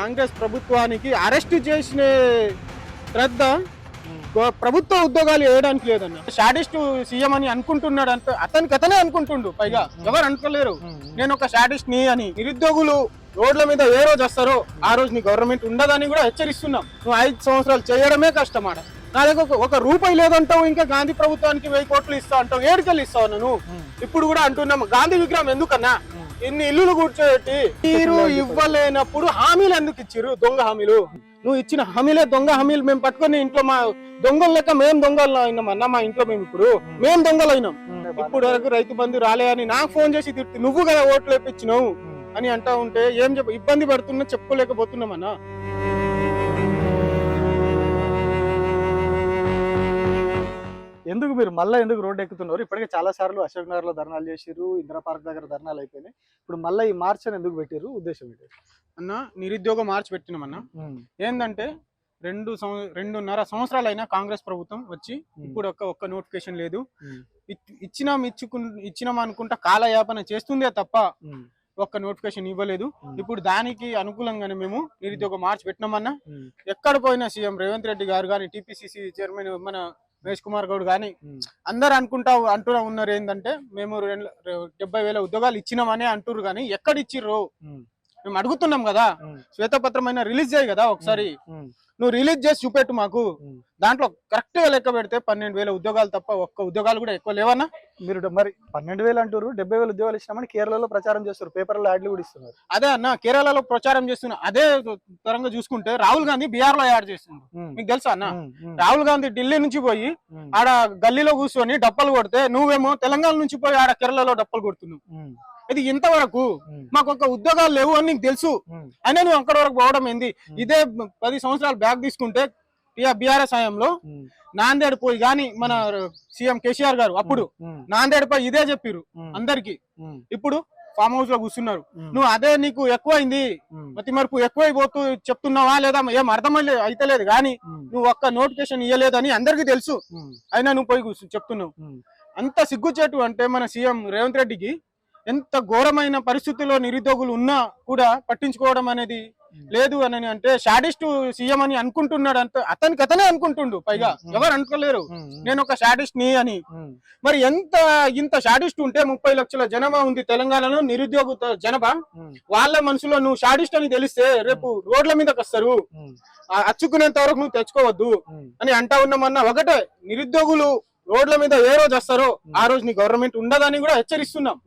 కాంగ్రెస్ ప్రభుత్వానికి అరెస్ట్ చేసిన శ్రద్ధ ప్రభుత్వ ఉద్యోగాలు వేయడానికి లేదన్న. షాడిస్ట్ సీఎం అని అనుకుంటున్నాడు అంటే అతనే అనుకుంటుండు, పైగా ఎవరు అనుకోలేరు నేను ఒక షాడిస్ట్ ని అని. నిరుద్యోగులు రోడ్ల మీద ఏ రోజు వస్తారో ఆ రోజు నీ గవర్నమెంట్ ఉండదని కూడా హెచ్చరిస్తున్నాం. నువ్వు 5 సంవత్సరాలు చేయడమే కష్టమాట. నా దగ్గర ఒక రూపాయి లేదంటావు, ఇంకా గాంధీ ప్రభుత్వానికి 1000 కోట్లు ఇస్తా అంటావు. ఏడుకెళ్ళి ఇస్తావు నువ్వు? ఇప్పుడు కూడా అంటున్నాం గాంధీ విగ్రహం ఎందుకన్నా ఇన్ని ఇల్లులు కూర్చోబెట్టి మీరు ఇవ్వలేనప్పుడు హామీలు ఎందుకు ఇచ్చిర్రు? దొంగ హామీలు. నువ్వు ఇచ్చిన హామీలే దొంగ హామీలు. మేము పట్టుకొని ఇంట్లో మా దొంగలు లెక్క మేము దొంగలు అయినాం అన్న. మా ఇంట్లో మేము దొంగలు అయినాం. ఇప్పుడు వరకు రైతు బంధు రాలే అని నాకు ఫోన్ చేసి తిడుతు, నువ్వు కదా ఓట్లు వేపించినావు అని అంటా ఉంటే ఏం ఇబ్బంది పడుతున్నా చెప్పుకోలేకపోతున్నాం అన్న. ఎందుకు మీరు మళ్ళీ ఎందుకు రోడ్డు ఎక్కుతున్నారు? ఇప్పటికే చాలా సార్లు అశోక్ నగర్ లో ధర్నాలు చేసిర్రు, ఇందిరా పార్క్ దగ్గర ధర్నాలు అయిపోయినాయి. ఇప్పుడు మళ్ళీ ఈ మార్చ్ అని ఎందుకు పెట్టిర్రు? ఉద్దేశం ఏంటి అన్న? నిరుద్యోగ మార్చ్ పెట్టినాం అన్న. ఏంటంటే 2.5 సంవత్సరాలు అయినా కాంగ్రెస్ ప్రభుత్వం వచ్చి ఇప్పుడు ఒక్క నోటిఫికేషన్ లేదు. ఇచ్చినాం అనుకుంటా కాలయాపన చేస్తుందే తప్ప ఒక్క నోటిఫికేషన్ ఇవ్వలేదు. ఇప్పుడు దానికి అనుకూలంగానే మేము నిరుద్యోగ మార్చ్ పెట్టినామన్నా. ఎక్కడ పోయినా సీఎం రేవంత్ రెడ్డి గారు కానీ, టీపీసీసీ చైర్మన్ మన మహేష్ కుమార్ గౌడ్ గాని అందరు అంటూ ఉన్నారు ఏంటంటే మేము 70,000 ఉద్యోగాలు ఇచ్చినామని అంటున్నారు. కానీ ఎక్కడ ఇచ్చిర్రు మేము అడుగుతున్నాం కదా. శ్వేతపత్రమైన రిలీజ్ చేయి కదా ఒకసారి. నువ్వు రిలీజ్ చేసి చూపెట్టు మాకు. దాంట్లో కరెక్ట్ గా లెక్క పెడితే 12,000 ఉద్యోగాలు తప్ప ఒక్క ఉద్యోగాలు కూడా ఎక్కువ లేవన్నా. మీరు మరి 12,000 అంటారు, 70,000 ఉద్యోగాలు ఇచ్చినామని కేరళలో ప్రచారం చేస్తారు, పేపర్లో యాడ్లు కూడా ఇస్తున్నారు. అదే అన్న, కేరళలో ప్రచారం చేస్తున్నా. అదే తరంగా చూసుకుంటే రాహుల్ గాంధీ బీహార్ లో యాడ్ చేస్తుండ్రు. మీకు తెలుసా అన్న? రాహుల్ గాంధీ ఢిల్లీ నుంచి పోయి ఆడ గల్లీలో కూర్చొని డప్పలు కొడితే నువ్వేమో తెలంగాణ నుంచి పోయి ఆడ కేరళలో డప్పలు కొడుతున్నావు. ఇది ఇంతవరకు మాకు ఒక ఉద్యోగాలు లేవు అని నీకు తెలుసు అయినా నువ్వు అక్కడి వరకు పోవడం ఏంది? ఇదే 10 సంవత్సరాలు బ్యాక్ తీసుకుంటే బీఆర్ఎస్ హయాంలో నాందేడ్ పోయి గాని మన సీఎం కేసీఆర్ గారు అప్పుడు నాందేడ్ పోయి ఇదే చెప్పిరు అందరికి. ఇప్పుడు ఫామ్ హౌస్ లో కూర్చున్నారు. నువ్వు అదే నీకు ఎక్కువైంది, మతి మరుపు ఎక్కువైపోతూ చెప్తున్నావా లేదా ఏం అర్థమైతే అయితలేదు. కానీ నువ్వు ఒక్క నోటిఫికేషన్ ఇవ్వలేదని అందరికి తెలుసు, అయినా నువ్వు పోయి చెప్తున్నావు. అంత సిగ్గుచేటు అంటే మన సీఎం రేవంత్ రెడ్డికి ఎంత ఘోరమైన పరిస్థితుల్లో నిరుద్యోగులు ఉన్నా కూడా పట్టించుకోవడం అనేది లేదు అని. అంటే షాడిస్ట్ సీఎం అని అనుకుంటున్నాడు అంటే అతనే అనుకుంటుండు, పైగా ఎవరు అనుకోలేరు నేను ఒక షాడిస్ట్ ని అని. మరి ఇంత షాడిస్ట్ ఉంటే 30 లక్షల జనాభా ఉంది తెలంగాణలో నిరుద్యోగ జనాభా. వాళ్ళ మనసులో నువ్వు షాడిస్ట్ అని తెలిస్తే రేపు రోడ్ల మీదకి వస్తారు. అచ్చుకునేంత వరకు నువ్వు తెచ్చుకోవద్దు అని అంటా ఉన్నామన్నా. ఒకటే, నిరుద్యోగులు రోడ్ల మీద ఏ రోజు వస్తారో ఆ రోజు నీ గవర్నమెంట్ ఉండదని కూడా హెచ్చరిస్తున్నాం.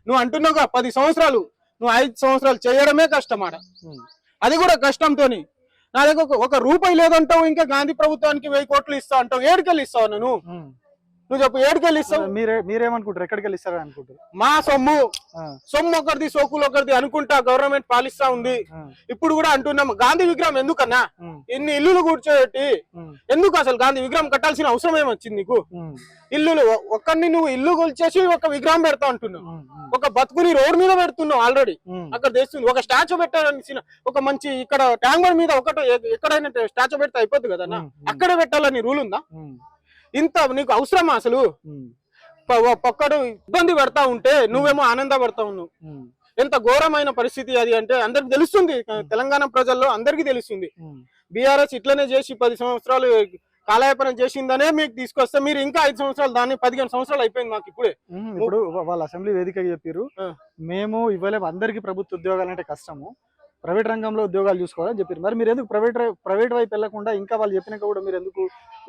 నువ్వు అంటున్నావుగా 10 సంవత్సరాలు, నువ్వు 5 సంవత్సరాలు చేయడమే కష్టమాట. అది కూడా కష్టంతోని. నా దగ్గర ఒక రూపాయి లేదంటావు, ఇంకా గాంధీ ప్రభుత్వానికి 1000 కోట్లు ఇస్తా అంటావు. ఏడుకెళ్ళి ఇస్తావు నువ్వు చెప్పు? ఏడుకెళ్ళి ఇస్తావు? మీరేమనుకుంటారు? ఎక్కడికి వెళ్ళి ఇస్తారని అనుకుంటారు? మా సొమ్ము ఒకరిది, సోకులు ఒకరిది అనుకుంటా గవర్నమెంట్ పాలిస్తా ఉంది. ఇప్పుడు కూడా అంటున్నాం గాంధీ విగ్రహం ఎందుకన్నా ఇన్ని ఇల్లులు కూర్చోబెట్టి? ఎందుకు అసలు గాంధీ విగ్రహం కట్టాల్సిన అవసరం ఏమొచ్చింది నీకు? ఇల్లులు ఒక్కడిని నువ్వు ఇల్లు కూల్చేసి ఒక విగ్రహం పెడతా అంటున్నావు. ఒక బతుకుని రోడ్ మీద పెడుతున్నావు. ఆల్రెడీ అక్కడ తెస్తుంది. ఒక స్టాచ్యూ పెట్టాలని ఒక మంచి ఇక్కడ ట్యాంక్ బండ్ మీద ఎక్కడైనా స్టాచ్యూ పెడితే అయిపోద్ది కదా, అక్కడే పెట్టాలని రూల్ ఉందా? ఇంత నీకు అవసరమా అసలు? పక్కడు ఇబ్బంది పడతా ఉంటే నువ్వేమో ఆనందపడతా ఉన్నావు. ఎంత ఘోరమైన పరిస్థితి అది అంటే అందరికి తెలుస్తుంది. తెలంగాణ ప్రజల్లో అందరికీ తెలుస్తుంది. బీఆర్ఎస్ ఇట్లనే చేసి 10 సంవత్సరాలు కాలయాపన చేసిందనే మీకు తీసుకొస్తే మీరు ఇంకా 5 సంవత్సరాలు, దాన్ని 15 సంవత్సరాలు అయిపోయింది మాకు. ఇప్పుడు వాళ్ళ అసెంబ్లీ వేదిక చెప్పారు, మేము ఇవ్వలేము, అందరికి ప్రభుత్వ ఉద్యోగాలు అంటే కష్టము, ప్రైవేట్ రంగంలో ఉద్యోగాలు చూసుకోవాలని చెప్పారు. మరి మీరు ఎందుకు ప్రైవేట్ వైపు వెళ్లకుండా ఇంకా వాళ్ళు చెప్పినాక కూడా మీరు ఎందుకు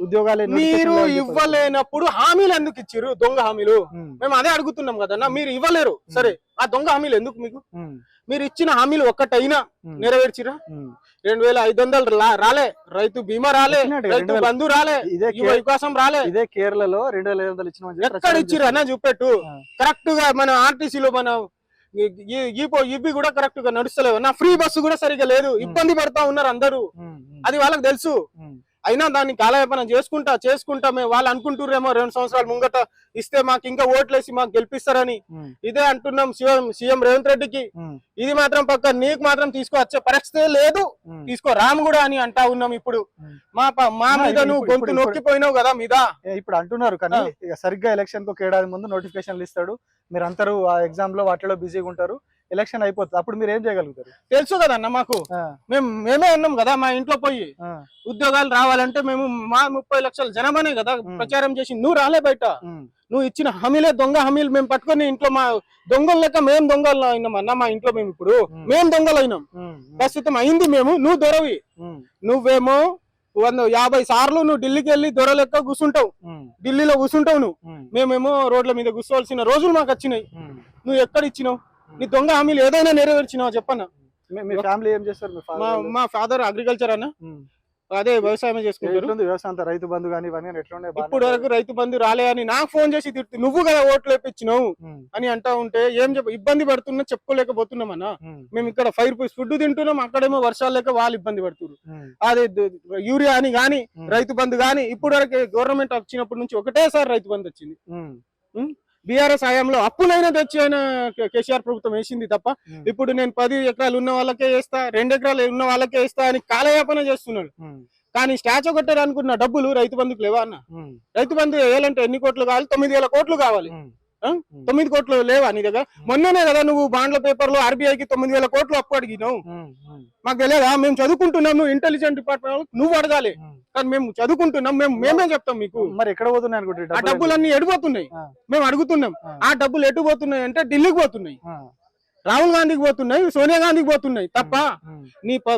ఉద్యోగాలు మీరు ఇవ్వలేనప్పుడు హామీలు ఎందుకు ఇచ్చిర్రు? దొంగ హామీలు. మేము అదే అడుగుతున్నాం కదన్నా. మీరు ఇవ్వలేరు సరే, ఆ దొంగ హామీలు ఎందుకు మీకు? మీరు ఇచ్చిన హామీలు ఒక్కటైనా నెరవేర్చిరా? 2,500 రాలే, రైతు బీమా రాలే, రైతు బంధు రాలే, వికాసం రాలే. ఇదే కేరళలో 2,500 ఇచ్చిన ఎక్కడ ఇచ్చిర్రు అన్న చూపెట్టు. కరెక్ట్ గా మన ఆర్టీసీలో మన ఇవి కూడా కరెక్ట్ గా నడుస్తలేవు. నా ఫ్రీ బస్సు కూడా సరిగా లేదు. ఇబ్బంది పడతా ఉన్నారు అందరూ, అది వాళ్ళకి తెలుసు. అయినా దాన్ని కాలయాపన చేసుకుంటా మేము వాళ్ళు అనుకుంటుర్రేమో 2 సంవత్సరాలు ముంగట ఇస్తే మాకు ఇంకా ఓట్లేసి మాకు గెలిపిస్తారని. ఇదే అంటున్నాం సీఎం రేవంత్ రెడ్డికి. ఇది మాత్రం పక్క నీకు మాత్రం తీసుకొచ్చే పరిస్థితి లేదు, తీసుకో రాము కూడా అని అంటా ఉన్నాం. ఇప్పుడు మా మీద నువ్వు గొంతు నొక్కిపోయినావు కదా మీద. ఇప్పుడు అంటున్నారు కానీ సరిగ్గా ఎలక్షన్ కు 1 ఏడాది ముందు నోటిఫికేషన్లు ఇస్తాడు, మీరు అందరూ ఆ ఎగ్జామ్ లో వాటిలో బిజీగా ఉంటారు, ఎలక్షన్ అయిపోతుంది, అప్పుడు మీరు ఏం చేయగలుగుతారు? తెలుసు కదన్న మాకు, మేమే ఉన్నాం కదా మా ఇంట్లో పోయి. ఉద్యోగాలు రావాలంటే మేము మా 30 లక్షల జనాభానే కదా ప్రచారం చేసి. నువ్వు రాలే బయట, నువ్వు ఇచ్చిన హామీలే దొంగ హామీలు మేము పట్టుకొని ఇంట్లో మా దొంగలు లెక్క మేము దొంగలు అయినామన్నా. మా ఇంట్లో మేము ఇప్పుడు మేము దొంగలు అయినాం, ప్రస్తుతం అయింది మేము. నువ్వు దొరవి, నువ్వేమో 150 సార్లు నువ్వు ఢిల్లీకి వెళ్ళి దొర లెక్క కూర్చుంటావు, ఢిల్లీలో కూర్చుంటావు నువ్వు. మేమేమో రోడ్ల మీద కూర్చోవలసిన రోజులు మాకు వచ్చినాయి. నువ్వు ఎక్కడ ఇచ్చినావు? నీ దొంగ హామీలు ఏదైనా నెరవేర్చినావా చెప్పన్నా? మీ ఫ్యామిలీ ఏం చేస్తారు? మా ఫాదర్ అగ్రికల్చర్ అన్న, అదే వ్యవసాయం చేసుకుంటారు. వ్యవసాయం అంతా రైతు బంధు కానీ ఇవన్నీ ఎట్లుండే? ఇప్పుడు వరకు రైతు బంధు రాలే అని నాకు ఫోన్ చేసి తిడుతు, నువ్వు కదా ఓట్లు వేపించినావు అని అంటా ఉంటే ఏం ఇబ్బంది పడుతున్నా చెప్పుకోలేకపోతున్నాం అన్న. మేము ఇక్కడ 5 రూపీస్ ఫుడ్ తింటున్నాం, అక్కడేమో వర్షాలు లేక వాళ్ళు ఇబ్బంది పడుతున్నారు. అదే యూరియా అని గాని రైతు బంధు గాని ఇప్పుడు వరకు గవర్నమెంట్ వచ్చినప్పటి నుంచి ఒకటేసారి రైతు బంధు వచ్చింది. బీఆర్ఎస్ హయాంలో అప్పులైనా తెచ్చి అయినా కేసీఆర్ ప్రభుత్వం వేసింది తప్ప, ఇప్పుడు నేను 10 ఎకరాలు ఉన్న వాళ్ళకే వేస్తా, 2 ఎకరాలు ఉన్న వాళ్ళకే వేస్తా అని కాలయాపన చేస్తున్నాడు. కానీ స్టాచ్యూ కట్టడానుకున్న డబ్బులు రైతు బంధుకు లేవా అన్న? రైతు బంధు వేయాలంటే ఎన్ని కోట్లు కావాలి? 9,000 కోట్లు కావాలి. 9 కోట్లు లేవా నీ దగ్గర? మొన్ననే కదా నువ్వు బాండ్ల పేపర్ లో ఆర్బీఐకి 9,000 కోట్లు అప్పు అడిగినావు. మాకు తెలియదా? మేము చదువుకుంటున్నాం, నువ్వు ఇంటెలిజెంట్ డిపార్ట్మెంట్ నువ్వు అడగాలి. కానీ మేము చదువుకుంటున్నాం, మేమే చెప్తాం మీకు. మరి ఎక్కడ పోతున్నాయి అనుకుంటే ఆ డబ్బులన్నీ ఎడిపోతున్నాయి? మేము అడుగుతున్నాం. ఆ డబ్బులు ఎటు పోతున్నాయి అంటే ఢిల్లీకి పోతున్నాయి, రాహుల్ గాంధీకి పోతున్నాయి, సోనియా గాంధీకి పోతున్నాయి తప్ప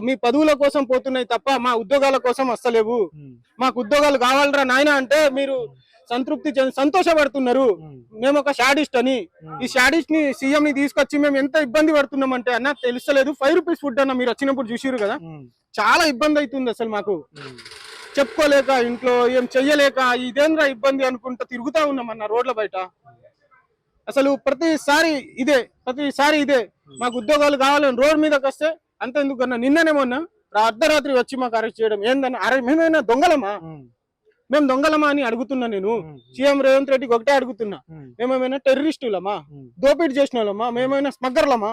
మీ పదవుల కోసం పోతున్నాయి తప్ప మా ఉద్యోగాల కోసం వస్తలేవు. మాకు ఉద్యోగాలు కావాలరా నాయన అంటే మీరు సంతృప్తి సంతోషపడుతున్నారు. మేము ఒక షాడిస్ట్ అని, ఈ షాడిస్ట్ ని సీఎం ని తీసుకొచ్చి మేము ఎంత ఇబ్బంది పడుతున్నాం అంటే అన్న తెలుస్తలేదు. 5 రూపీస్ ఫుడ్ అన్న మీరు వచ్చినప్పుడు చూసిరు కదా, చాలా ఇబ్బంది అవుతుంది అసలు మాకు. చెప్పుకోలేక ఇంట్లో ఏం చెయ్యలేక ఇదేంద్రా ఇబ్బంది అనుకుంటా తిరుగుతా ఉన్నాం అన్న రోడ్ల బయట. అసలు ప్రతిసారి ఇదే మాకు ఉద్యోగాలు కావాలని రోడ్ మీదకి వస్తే అంత ఎందుకన్నా. నిన్ననేమన్నా అర్ధరాత్రి వచ్చి మాకు అరెస్ట్ చేయడం ఏందన్నా? మేమైనా దొంగలమా? మేము దొంగలమా అని అడుగుతున్నా నేను. సీఎం రేవంత్ రెడ్డికి ఒకటే అడుగుతున్నా, మేమేమైనా టెర్రరిస్టులమా? దోపిడీ చేసిన వాళ్ళమా? మేమైనా స్మగ్గర్లమా?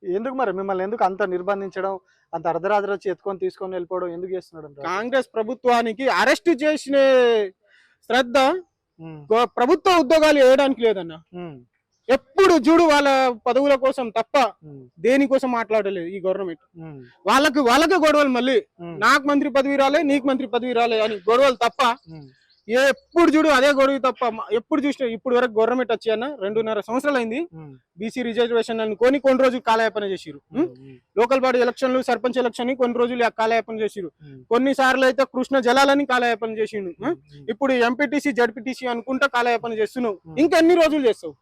ఎందుకు మరి మిమ్మల్ని ఎందుకు అంత నిర్బంధించడం, అంత అర్ధరాత్రి వచ్చి ఎత్తుకొని తీసుకొని వెళ్ళిపోవడం ఎందుకు చేస్తున్నాడు? కాంగ్రెస్ ప్రభుత్వానికి అరెస్ట్ చేసిన శ్రద్ధ ప్రభుత్వ ఉద్యోగాలు వేయడానికి లేదన్న. ఎప్పుడు చూడు వాళ్ళ పదవుల కోసం తప్ప దేనికోసం మాట్లాడలేదు ఈ గవర్నమెంట్. వాళ్ళకే గొడవలు, మళ్ళీ నాకు మంత్రి పదవి రాలే, నీకు మంత్రి పదవి రాలే అని గొడవలు తప్ప ఎప్పుడు చూడు అదే గొడవ తప్ప. ఎప్పుడు చూసినా ఇప్పుడు వరకు గవర్నమెంట్ వచ్చి అన్న 2.5 సంవత్సరాలు అయింది. బీసీ రిజర్వేషన్ అనుకొని కొన్ని రోజులు కాలయాపన చేసిరు. లోకల్ బాడీ ఎలక్షన్లు, సర్పంచ్ ఎలక్షన్ కొన్ని రోజులు కాలయాపన చేసిరు. కొన్నిసార్లు అయితే కృష్ణ జలాలని కాలయాపన చేసిండు. ఇప్పుడు ఎంపీటీసీ జడ్పీటీసీ అనుకుంటా కాలయాపన చేస్తున్నావు. ఇంకెన్ని రోజులు చేస్తావు?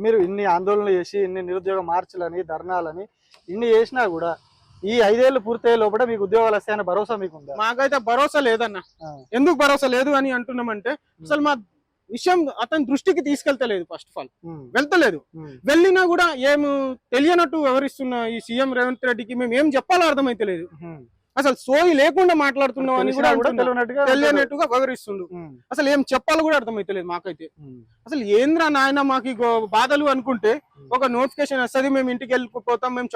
మీరు ఇన్ని ఆందోళనలు చేసి ఇన్ని నిరుద్యోగ మార్చులని ధర్నాలని ఇన్ని చేసినా కూడా ఈ 5 ఏళ్ళు పూర్తయ్యే లోపల మీకు ఉద్యోగాలు వస్తాయన్న భరోసా మీకు ఉందా? మాకైతే భరోసా లేదన్న. ఎందుకు భరోసా లేదు అని అంటున్నామంటే అసలు మా విషయం అతని దృష్టికి తీసుకెళ్తలేదు. ఫస్ట్ ఆఫ్ ఆల్ వెళ్తలేదు. వెళ్ళినా కూడా ఏం తెలియనట్టు వ్యవహరిస్తున్న ఈ సీఎం రేవంత్ రెడ్డికి మేము ఏం చెప్పాలో అర్థమైతలేదు. అసలు సోయి లేకుండా మాట్లాడుతున్నావు అని కూడా తెలియనట్టుగా వ్యవహరిస్తుండు. అసలు ఏం చెప్పాలో కూడా అర్థమైతలేదు మాకైతే. అసలు ఏంద్రా నాయన మాకు బాధలు అనుకుంటే ఒక నోటిఫికేషన్ వస్తుంది, మేము ఇంటికి వెళ్ళిపోతాం, మేము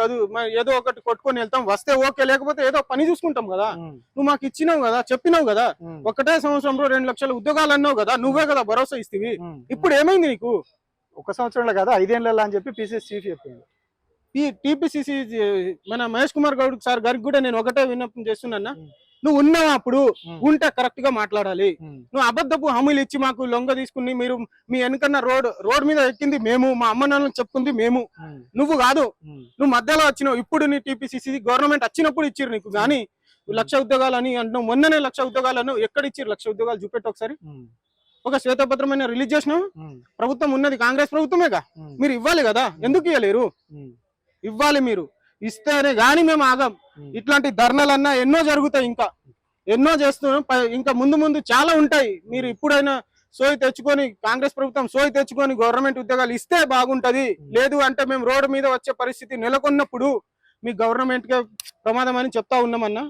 ఏదో ఒకటి కొట్టుకొని వెళ్తాం, వస్తే ఓకే, లేకపోతే ఏదో పని చూసుకుంటాం కదా. నువ్వు మాకు ఇచ్చినావు కదా, చెప్పినావు కదా, ఒకటే సంవత్సరంలో 2 లక్షల ఉద్యోగాలు అన్నావు కదా, నువ్వే కదా భరోసా ఇస్తేవి. ఇప్పుడు ఏమైంది నీకు? 1 సంవత్సరంలో కదా 5 ఏళ్ళ అని చెప్పి పిసిసి చీఫ్ చెప్పింది. ఈ టీపీసీసీ మన మహేష్ కుమార్ గౌడ్ సార్ గారికి కూడా నేను ఒకటే విన్నపం చేస్తున్నా, నువ్వు ఉన్నావా? అప్పుడు ఉంటే కరెక్ట్ గా మాట్లాడాలి. నువ్వు అబద్ధపు హామీలు ఇచ్చి మాకు లొంగ తీసుకుని మీరు మీ వెనకన్నా రోడ్ మీద ఎక్కింది మేము, మా అమ్మ నాన్నలు చెప్పుకుంది మేము, నువ్వు కాదు. నువ్వు మధ్యలో వచ్చినావు. ఇప్పుడు నీ టీపీసీసీ గవర్నమెంట్ వచ్చినప్పుడు ఇచ్చిరు నీకు, కానీ 1 లక్ష ఉద్యోగాలు అని అంటున్నావు. మొన్ననే 1 లక్ష ఉద్యోగాలను ఎక్కడ ఇచ్చిరు? 1 లక్ష ఉద్యోగాలు చూపెట్టు ఒకసారి. ఒక శ్వేతపత్రమైన రిలీజ్ చేసినావు. ప్రభుత్వం ఉన్నది కాంగ్రెస్ ప్రభుత్వమేగా, మీరు ఇవ్వాలి కదా, ఎందుకు ఇవ్వలేరు? ఇవ్వాలి. మీరు ఇస్తేనే గాని మేము ఆగం. ఇట్లాంటి ధర్నాలన్నా ఎన్నో జరుగుతాయి, ఇంకా ఎన్నో చేస్తున్నాం, ఇంకా ముందు చాలా ఉంటాయి. మీరు ఇప్పుడైనా సోయి తెచ్చుకొని, కాంగ్రెస్ ప్రభుత్వం సోయి తెచ్చుకొని గవర్నమెంట్ ఉద్యోగాలు ఇస్తే బాగుంటది. లేదు అంటే మేము రోడ్డు మీద వచ్చే పరిస్థితి నెలకొన్నప్పుడు మీ గవర్నమెంట్ కే ప్రమాదం అని చెప్తా ఉన్నామన్నా.